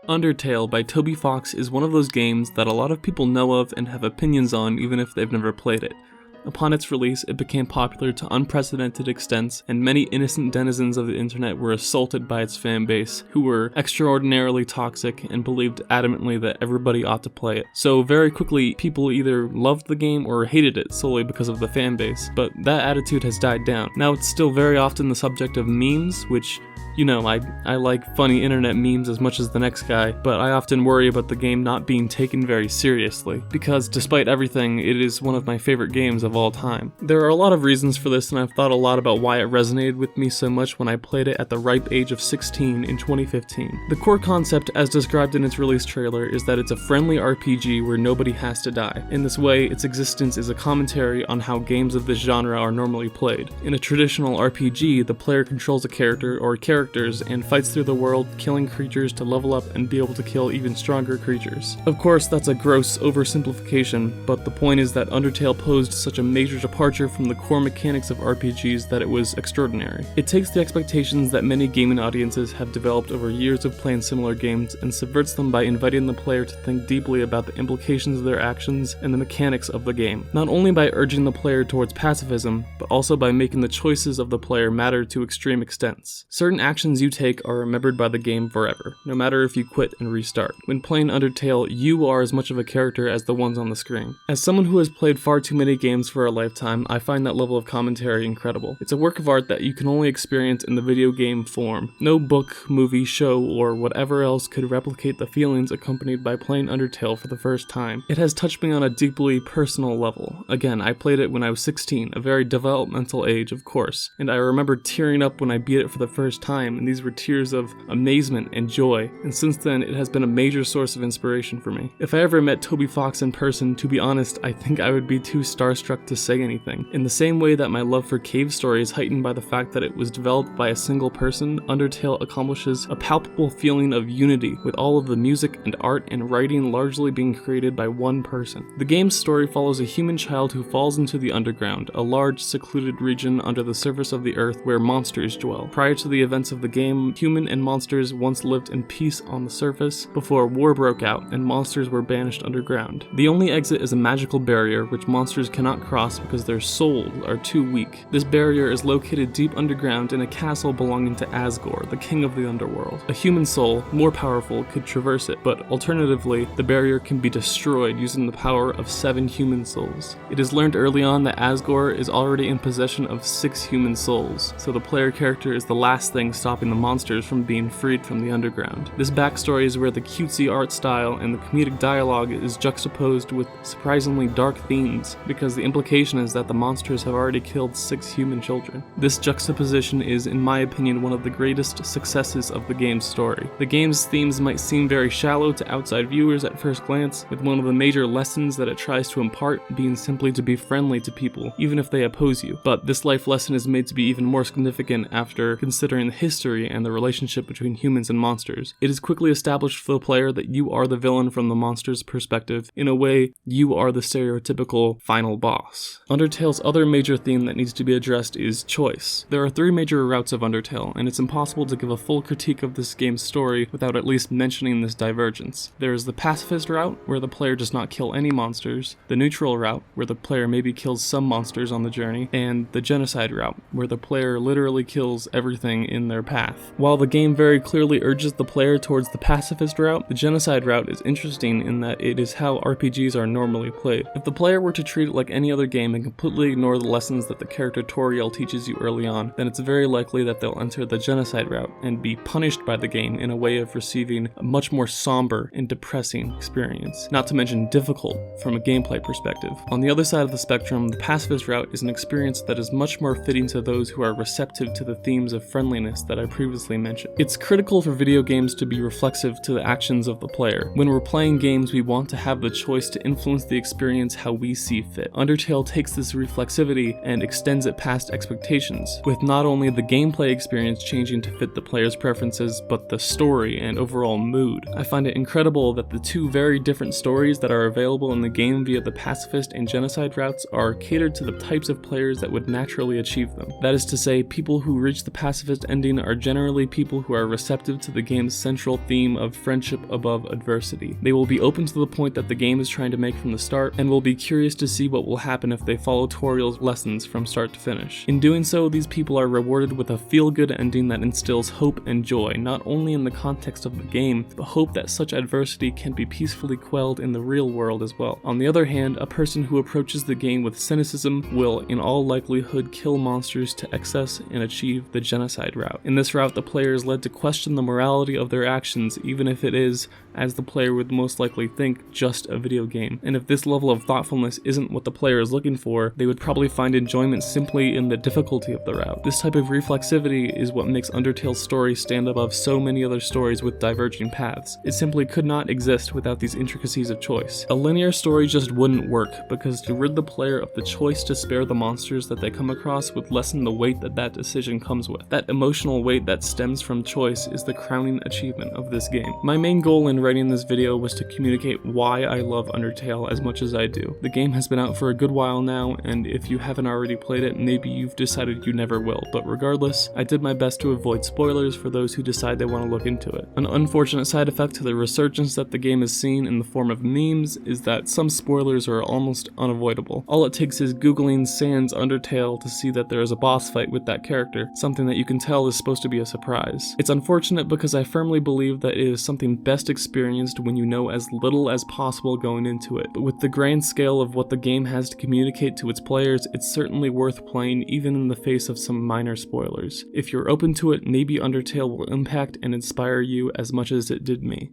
Undertale by Toby Fox is one of those games that a lot of people know of and have opinions on even if they've never played it. Upon its release, it became popular to unprecedented extents, and many innocent denizens of the internet were assaulted by its fanbase, who were extraordinarily toxic and believed adamantly that everybody ought to play it. So very quickly, people either loved the game or hated it solely because of the fanbase, but that attitude has died down. Now it's still very often the subject of memes, which, you know, I like funny internet memes as much as the next guy, but I often worry about the game not being taken very seriously, because despite everything, it is one of my favorite games of all time. There are a lot of reasons for this, and I've thought a lot about why it resonated with me so much when I played it at the ripe age of 16 in 2015. The core concept, as described in its release trailer, is that it's a friendly RPG where nobody has to die. In this way, its existence is a commentary on how games of this genre are normally played. In a traditional RPG, the player controls a character or characters and fights through the world, killing creatures to level up and be able to kill even stronger creatures. Of course, that's a gross oversimplification, but the point is that Undertale posed such a major departure from the core mechanics of RPGs that it was extraordinary. It takes the expectations that many gaming audiences have developed over years of playing similar games and subverts them by inviting the player to think deeply about the implications of their actions and the mechanics of the game. Not only by urging the player towards pacifism, but also by making the choices of the player matter to extreme extents. Certain actions you take are remembered by the game forever, no matter if you quit and restart. When playing Undertale, you are as much of a character as the ones on the screen. As someone who has played far too many games for a lifetime, I find that level of commentary incredible. It's a work of art that you can only experience in the video game form. No book, movie, show, or whatever else could replicate the feelings accompanied by playing Undertale for the first time. It has touched me on a deeply personal level. Again, I played it when I was 16, a very developmental age, of course, and I remember tearing up when I beat it for the first time, and these were tears of amazement and joy, and since then it has been a major source of inspiration for me. If I ever met Toby Fox in person, to be honest, I think I would be too starstruck to say anything. In the same way that my love for Cave Story is heightened by the fact that it was developed by a single person, Undertale accomplishes a palpable feeling of unity, with all of the music and art and writing largely being created by one person. The game's story follows a human child who falls into the underground, a large, secluded region under the surface of the earth where monsters dwell. Prior to the events of the game, human and monsters once lived in peace on the surface before war broke out and monsters were banished underground. The only exit is a magical barrier which monsters cannot cross because their souls are too weak. This barrier is located deep underground in a castle belonging to Asgore, the king of the underworld. A human soul, more powerful, could traverse it, but alternatively, the barrier can be destroyed using the power of 7 human souls. It is learned early on that Asgore is already in possession of 6 human souls, so the player character is the last thing stopping the monsters from being freed from the underground. This backstory is where the cutesy art style and the comedic dialogue is juxtaposed with surprisingly dark themes, because the implication is that the monsters have already killed 6 human children. This juxtaposition is, in my opinion, one of the greatest successes of the game's story. The game's themes might seem very shallow to outside viewers at first glance, with one of the major lessons that it tries to impart being simply to be friendly to people, even if they oppose you. But this life lesson is made to be even more significant after considering the history and the relationship between humans and monsters. It is quickly established for the player that you are the villain from the monster's perspective. In a way, you are the stereotypical final boss. Undertale's other major theme that needs to be addressed is choice. There are 3 major routes of Undertale, and it's impossible to give a full critique of this game's story without at least mentioning this divergence. There is the pacifist route, where the player does not kill any monsters, the neutral route, where the player maybe kills some monsters on the journey, and the genocide route, where the player literally kills everything in their path. While the game very clearly urges the player towards the pacifist route, the genocide route is interesting in that it is how RPGs are normally played. If the player were to treat it like any other game and completely ignore the lessons that the character Toriel teaches you early on, then it's very likely that they'll enter the genocide route and be punished by the game in a way of receiving a much more somber and depressing experience, not to mention difficult from a gameplay perspective. On the other side of the spectrum, the pacifist route is an experience that is much more fitting to those who are receptive to the themes of friendliness that I previously mentioned. It's critical for video games to be reflexive to the actions of the player. When we're playing games, we want to have the choice to influence the experience how we see fit. Undertale Undertale takes this reflexivity and extends it past expectations, with not only the gameplay experience changing to fit the player's preferences, but the story and overall mood. I find it incredible that the two very different stories that are available in the game via the pacifist and genocide routes are catered to the types of players that would naturally achieve them. That is to say, people who reach the pacifist ending are generally people who are receptive to the game's central theme of friendship above adversity. They will be open to the point that the game is trying to make from the start, and will be curious to see what will happen if they follow Toriel's lessons from start to finish. In doing so, these people are rewarded with a feel-good ending that instills hope and joy, not only in the context of the game, but hope that such adversity can be peacefully quelled in the real world as well. On the other hand, a person who approaches the game with cynicism will, in all likelihood, kill monsters to excess and achieve the genocide route. In this route, the player is led to question the morality of their actions, even if it is, as the player would most likely think, just a video game. And if this level of thoughtfulness isn't what the player is looking for, they would probably find enjoyment simply in the difficulty of the route. This type of reflexivity is what makes Undertale's story stand above so many other stories with diverging paths. It simply could not exist without these intricacies of choice. A linear story just wouldn't work, because to rid the player of the choice to spare the monsters that they come across would lessen the weight that that decision comes with. That emotional weight that stems from choice is the crowning achievement of this game. My main goal in writing this video was to communicate why I love Undertale as much as I do. The game has been out for a good while now, and if you haven't already played it, maybe you've decided you never will, but regardless, I did my best to avoid spoilers for those who decide they want to look into it. An unfortunate side effect to the resurgence that the game has seen in the form of memes is that some spoilers are almost unavoidable. All it takes is googling Sans Undertale to see that there is a boss fight with that character, something that you can tell is supposed to be a surprise. It's unfortunate because I firmly believe that it is something best experienced when you know as little as possible going into it, but with the grand scale of what the game has to communicate to its players, it's certainly worth playing even in the face of some minor spoilers. If you're open to it, maybe Undertale will impact and inspire you as much as it did me.